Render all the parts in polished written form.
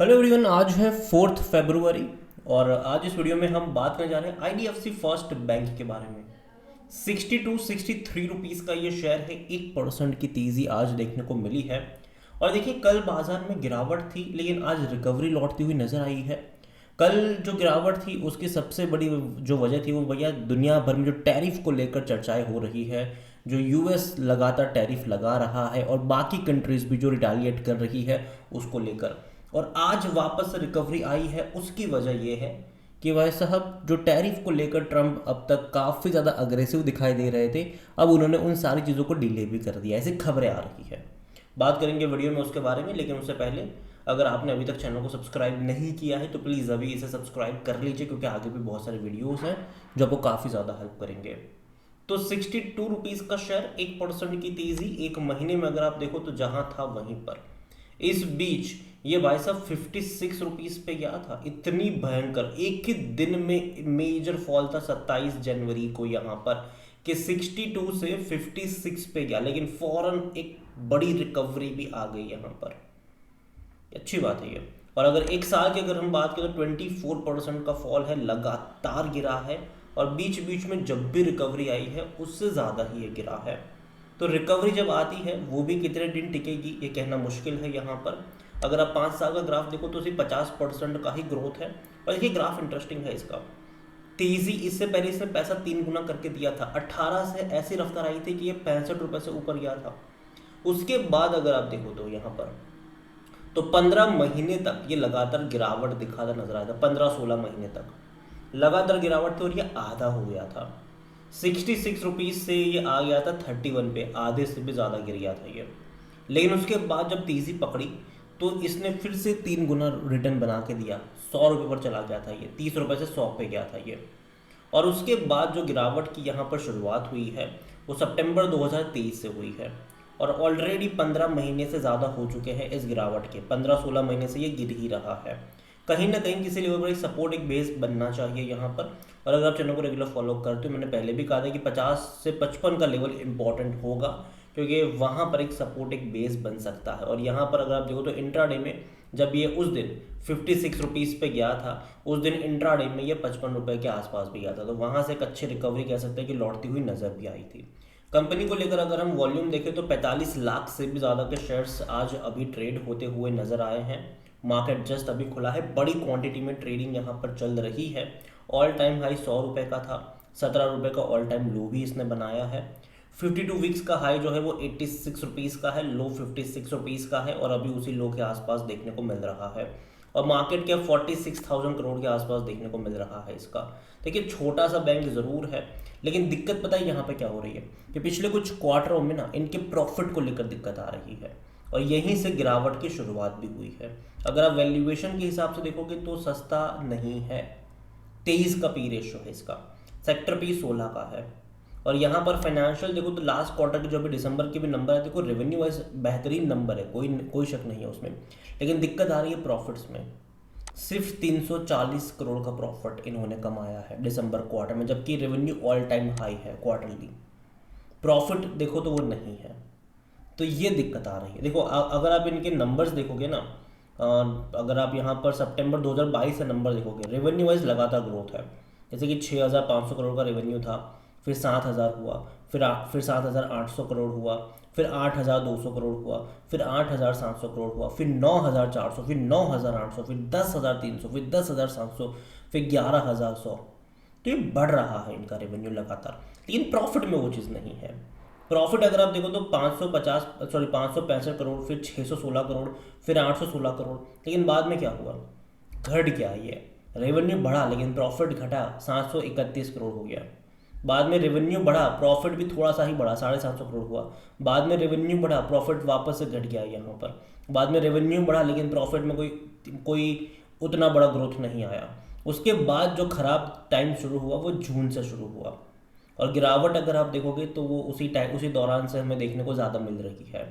Hello everyone, आज है 4 फरवरी और आज इस वीडियो में हम बात करने जा रहे हैं आईडीएफसी फर्स्ट बैंक के बारे में। 63 का ये शेयर है, 1% की तेज़ी आज देखने को मिली है। और देखिए, कल बाजार में गिरावट थी लेकिन आज रिकवरी लौटती हुई नजर आई है। कल जो गिरावट थी उसकी सबसे बड़ी जो वजह थी वो भैया दुनिया भर में जो टैरिफ को लेकर चर्चाएं हो रही है, जो यूएस लगातार टैरिफ लगा रहा है और बाकी कंट्रीज भी जो रिटालिएट कर रही है उसको लेकर। और आज वापस रिकवरी आई है, उसकी वजह यह है कि भाई साहब जो टैरिफ को लेकर ट्रंप अब तक काफ़ी ज़्यादा अग्रेसिव दिखाई दे रहे थे, अब उन्होंने उन सारी चीज़ों को डिले भी कर दिया, ऐसी खबरें आ रही है। बात करेंगे वीडियो में उसके बारे में, लेकिन उससे पहले अगर आपने अभी तक चैनल को सब्सक्राइब नहीं किया है तो प्लीज़ अभी इसे सब्सक्राइब कर लीजिए, क्योंकि आगे भी बहुत सारे वीडियोस हैं जो आपको काफ़ी ज़्यादा हेल्प करेंगे। तो 62 रुपीज़ का शेयर, 1% की तेज़ी एक महीने में अगर आप देखो तो जहां था वहीं पर। इस बीच ये भाई साहब 56 रुपीज़ पे गया था। इतनी भयंकर एक ही दिन में मेजर फॉल था 27 जनवरी को यहाँ पर, कि 62 से 56 पे गया, लेकिन फौरन एक बड़ी रिकवरी भी आ गई यहाँ पर। अच्छी बात है ये। और अगर एक साल की अगर हम बात करें तो 24% का फॉल है, लगातार गिरा है। और बीच बीच में जब भी रिकवरी आई है उससे ज़्यादा ही ये गिरा है। तो रिकवरी जब आती है वो भी कितने दिन टिकेगी ये कहना मुश्किल है यहाँ पर। अगर आप 5 साल का ग्राफ देखो तो सिर्फ 50% का ही ग्रोथ है। और देखिए ग्राफ इंटरेस्टिंग है इसका। तेजी इससे पहले इसने पैसा 3 गुना करके दिया था। 18 से ऐसी रफ्तार आई थी कि ये 65 रुपये से ऊपर गया था। उसके बाद अगर आप देखो तो यहाँ पर तो 15 महीने तक ये लगातार गिरावट दिखाता नजर आया था। 15-16 महीने तक लगातार गिरावट थी और ये आधा हो गया था। 66 रुपीज़ से ये आ गया था 31 पे, आधे से भी ज़्यादा गिर गया था ये। लेकिन उसके बाद जब तेज़ी पकड़ी तो इसने फिर से 3 गुना रिटर्न बना के दिया। 100 रुपये पर चला गया था ये, 30 रुपये से 100 पे गया था ये। और उसके बाद जो गिरावट की यहाँ पर शुरुआत हुई है वो सितंबर 2023 से हुई है। और ऑलरेडी 15 महीने से ज़्यादा हो चुके हैं इस गिरावट के। 15-16 महीने से ये गिर ही रहा है। कहीं ना कहीं किसी लेवल पर एक सपोर्ट, एक बेस बनना चाहिए यहाँ पर। और अगर आप चैनल को रेगुलर फॉलो करते हो, मैंने पहले भी कहा था कि 50 से 55 का लेवल इंपॉर्टेंट होगा, क्योंकि वहाँ पर एक सपोर्ट, एक बेस बन सकता है। और यहाँ पर अगर आप देखो तो इंट्राडे में जब ये उस दिन 56 रुपीज़ पे गया था, उस दिन इंट्राडे में ये 55 रुपये के आसपास भी गया था। तो वहाँ से एक अच्छी रिकवरी कह सकते हैं कि लौटती हुई नज़र भी आई थी। कंपनी को लेकर अगर हम वॉल्यूम देखें तो 45 लाख से भी ज़्यादा के शेयर्स आज अभी ट्रेड होते हुए नज़र आए हैं। मार्केट जस्ट अभी खुला है, बड़ी क्वांटिटी में ट्रेडिंग यहाँ पर चल रही है। ऑल टाइम हाई 100 रुपये का था, 17 रुपये का ऑल टाइम लो भी इसने बनाया है। 52 वीक्स का हाई जो है वो 86 रुपीज़ का है, लो 56 रुपीज़ का है और अभी उसी लो के आसपास देखने को मिल रहा है। और मार्केट कैप 46,000 करोड़ के आसपास देखने को मिल रहा है इसका। देखिए छोटा सा बैंक ज़रूर है, लेकिन दिक्कत पता है यहाँ पे क्या हो रही है कि पिछले कुछ क्वार्टरों में ना इनके प्रॉफिट को लेकर दिक्कत आ रही है और यहीं से गिरावट की शुरुआत भी हुई है। अगर आप वैल्यूएशन के हिसाब से देखोगे तो सस्ता नहीं है। 23 का पी रेशो है इसका, सेक्टर पी 16 का है। और यहाँ पर फाइनेंशियल देखो तो लास्ट क्वार्टर के जो अभी दिसंबर के भी नंबर है, देखो रेवेन्यू वाइज बेहतरीन नंबर है, कोई शक नहीं है उसमें। लेकिन दिक्कत आ रही है प्रॉफिट्स में। सिर्फ 340 करोड़ का प्रॉफिट इन्होंने कमाया है दिसंबर क्वार्टर में, जबकि रेवेन्यू ऑल टाइम हाई है क्वार्टरली। प्रॉफिट देखो तो वो नहीं है, तो ये दिक्कत आ रही है। देखो अगर आप इनके नंबर्स देखोगे ना, अगर आप यहाँ पर सितंबर 2022 से नंबर देखोगे, रेवेन्यू वाइज लगातार ग्रोथ है। जैसे कि 6,500 करोड़ का रेवेन्यू था, फिर 7,000 हुआ, फिर 7,800 करोड़ हुआ, फिर 8,200 करोड़ हुआ, फिर 8,700 करोड़ हुआ, फिर 9,400, फिर 9,800, फिर 10,300, फिर 10,700, फिर 11,100। तो ये बढ़ रहा है इनका रेवेन्यू लगातार, लेकिन प्रॉफिट में वो चीज़ नहीं है। प्रॉफिट अगर आप देखो तो 565 करोड़, फिर 616 करोड़, फिर 816 करोड़। लेकिन बाद में क्या हुआ, घट गया ये। रेवेन्यू बढ़ा लेकिन प्रॉफिट घटा, 731 करोड़ हो गया। बाद में रेवेन्यू बढ़ा, प्रॉफिट भी थोड़ा सा ही बढ़ा, 750 करोड़ हुआ। बाद में रेवेन्यू बढ़ा, प्रॉफिट वापस से घट गया यहाँ पर। बाद में रेवेन्यू बढ़ा लेकिन प्रॉफिट में कोई उतना बड़ा ग्रोथ नहीं आया। उसके बाद जो खराब टाइम शुरू हुआ वो जून से शुरू हुआ। और गिरावट अगर आप देखोगे तो वो उसी दौरान से हमें देखने को ज़्यादा मिल रही है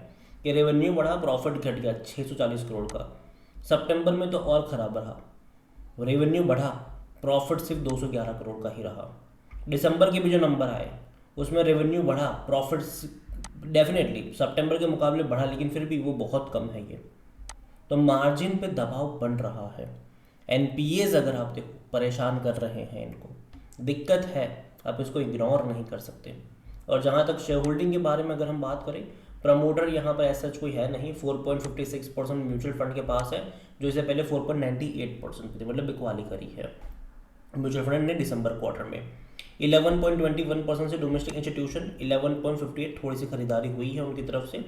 कि रेवेन्यू बढ़ा, प्रॉफिट घट गया 640 करोड़ का। सितंबर में तो और ख़राब रहा, रेवेन्यू बढ़ा, प्रॉफिट सिर्फ 211 करोड़ का ही रहा। दिसंबर के भी जो नंबर आए उसमें रेवेन्यू बढ़ा, प्रॉफिट डेफिनेटली सितंबर के मुकाबले बढ़ा, लेकिन फिर भी वो बहुत कम है ये। तो मार्जिन पे दबाव बन रहा है। एनपीएज अगर आप देखो परेशान कर रहे हैं, इनको दिक्कत है, आप इसको इग्नोर नहीं कर सकते। और जहाँ तक शेयर होल्डिंग के बारे में अगर हम बात करें, प्रमोटर यहाँ पर ऐसा कोई है नहीं, 4.56% म्यूचुअल फंड के पास है, जो इससे पहले 4.98% थी, मतलब बिकवाली करी है म्यूचुअल फंड ने दिसंबर क्वार्टर में। 11.21% से डोमेस्टिक इंस्टीट्यूशन, 11.58 थोड़ी सी खरीदारी हुई है उनकी तरफ से।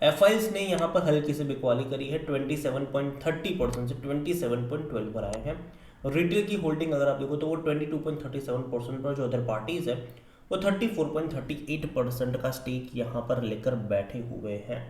एफआईज ने यहाँ पर हल्की से बिकवाली करी है, 27.30% से 27.12 पर आए हैं। रिटेल की होल्डिंग अगर आप देखो तो वो 22.37% पर, जो अदर पार्टीज है वो 34.38% का स्टेक यहाँ पर लेकर बैठे हुए हैं।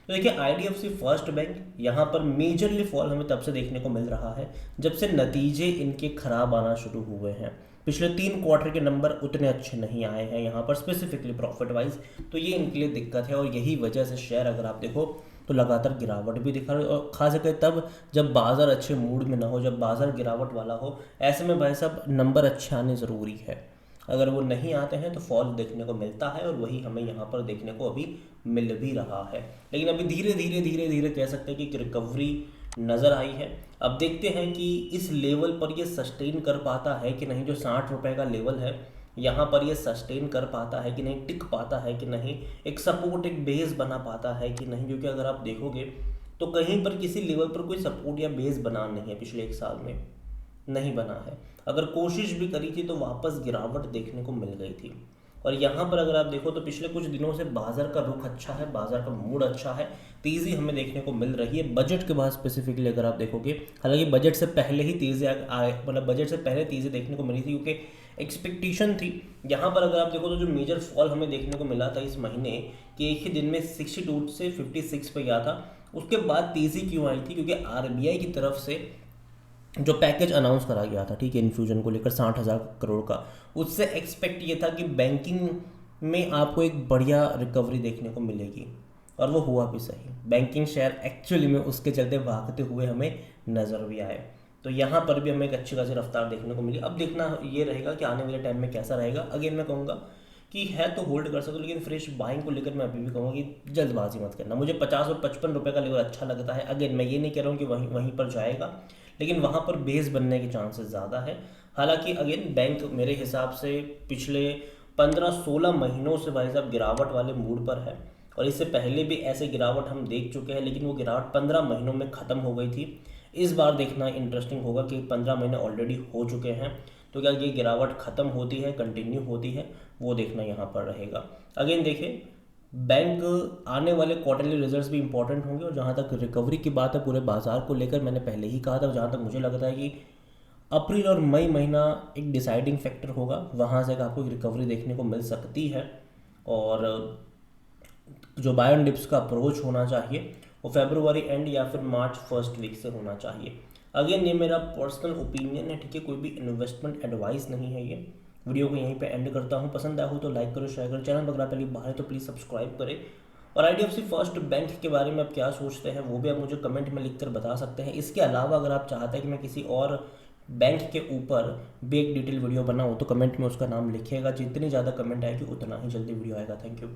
तो देखिए आईडीएफसी फर्स्ट बैंक यहाँ पर मेजरली फॉल हमें तब से देखने को मिल रहा है जब से नतीजे इनके खराब आना शुरू हुए हैं। पिछले 3 क्वार्टर के नंबर उतने अच्छे नहीं आए हैं यहाँ पर स्पेसिफिकली प्रॉफिट वाइज, तो ये इनके लिए दिक्कत है। और यही वजह से शेयर अगर आप देखो तो लगातार गिरावट भी दिखा रहा है, और खास करके तब जब बाजार अच्छे मूड में ना हो, जब बाजार गिरावट वाला हो, ऐसे में भाई साहब नंबर अच्छे आने ज़रूरी है। अगर वो नहीं आते हैं तो फॉल देखने को मिलता है, और वही हमें यहाँ पर देखने को अभी मिल भी रहा है। लेकिन अभी धीरे धीरे कह सकते हैं कि रिकवरी नज़र आई है। अब देखते हैं कि इस लेवल पर ये सस्टेन कर पाता है कि नहीं, जो 60 रुपये का लेवल है यहाँ पर ये सस्टेन कर पाता है कि नहीं, टिक पाता है कि नहीं, एक सपोर्ट एक बेस बना पाता है कि नहीं। क्योंकि अगर आप देखोगे तो कहीं पर किसी लेवल पर कोई सपोर्ट या बेस बना नहीं है, पिछले 1 साल में नहीं बना है। अगर कोशिश भी करी थी तो वापस गिरावट देखने को मिल गई थी। और यहाँ पर अगर आप देखो तो पिछले कुछ दिनों से बाजार का रुख अच्छा है, बाजार का मूड अच्छा है, तेज़ी हमें देखने को मिल रही है। बजट के बाद स्पेसिफिकली अगर आप देखोगे, हालांकि बजट से पहले ही तेज़ी आए, मतलब बजट से पहले तेज़ी देखने को मिली थी क्योंकि एक्सपेक्टेशन थी। यहाँ पर अगर आप देखो तो जो मेजर फॉल हमें देखने को मिला था इस महीने कि एक ही दिन में 62 से 56 पे गया था, उसके बाद तेज़ी क्यों आई थी? क्योंकि आरबीआई की तरफ से जो पैकेज अनाउंस करा गया था, ठीक है, इन्फ्यूजन को लेकर 60,000 करोड़ का, उससे एक्सपेक्ट ये था कि बैंकिंग में आपको एक बढ़िया रिकवरी देखने को मिलेगी, और वो हुआ भी सही। बैंकिंग शेयर एक्चुअली में उसके चलते भागते हुए हमें नज़र भी आए। तो यहाँ पर भी हमें एक अच्छी खासी रफ्तार देखने को मिली। अब देखना ये रहेगा कि आने वाले टाइम में कैसा रहेगा। अगेन मैं कहूँगा कि है तो होल्ड कर सकते हो, लेकिन फ्रेश बाइंग को लेकर मैं अभी भी कहूँगा कि जल्दबाजी मत करना। मुझे 50 और 55 रुपये का लेवल अच्छा लगता है। अगेन मैं ये नहीं कह रहा हूँ कि वहीं पर जाएगा, लेकिन वहाँ पर बेस बनने के चांसेस ज़्यादा है। हालांकि अगेन बैंक मेरे हिसाब से पिछले 15-16 महीनों से भाई साहब गिरावट वाले मूड पर है, और इससे पहले भी ऐसे गिरावट हम देख चुके हैं, लेकिन वो गिरावट 15 महीनों में ख़त्म हो गई थी। इस बार देखना इंटरेस्टिंग होगा कि 15 महीने ऑलरेडी हो चुके हैं, तो क्या ये गिरावट ख़त्म होती है, कंटिन्यू होती है, वो देखना यहाँ पर रहेगा। अगेन देखिए बैंक आने वाले क्वार्टरली रिजल्ट्स भी इंपॉर्टेंट होंगे, और जहाँ तक रिकवरी की बात है पूरे बाजार को लेकर, मैंने पहले ही कहा था, जहाँ तक मुझे लगता है कि अप्रैल और मई महीना एक डिसाइडिंग फैक्टर होगा, वहाँ से आपको रिकवरी देखने को मिल सकती है। और जो बाय ऑन डिप्स का अप्रोच होना चाहिए वो फरवरी एंड या फिर मार्च फर्स्ट वीक से होना चाहिए। अगेन ये मेरा पर्सनल ओपिनियन है, ठीक है, कोई भी इन्वेस्टमेंट एडवाइस नहीं है। ये वीडियो को यहीं पे एंड करता हूँ। पसंद आया हो तो लाइक करो, शेयर करो, चैनल वगैरह पहले बाहर है तो प्लीज़ सब्सक्राइब करें। और आईडीएफसी फर्स्ट बैंक के बारे में आप क्या सोचते हैं वो भी आप मुझे कमेंट में लिखकर बता सकते हैं। इसके अलावा अगर आप चाहते हैं कि मैं किसी और बैंक के ऊपर भी एक डिटेल वीडियो बनाऊँ तो कमेंट में उसका नाम लिखिएगा। जितनी ज़्यादा कमेंट आएगी उतना ही जल्दी वीडियो आएगा। Thank you.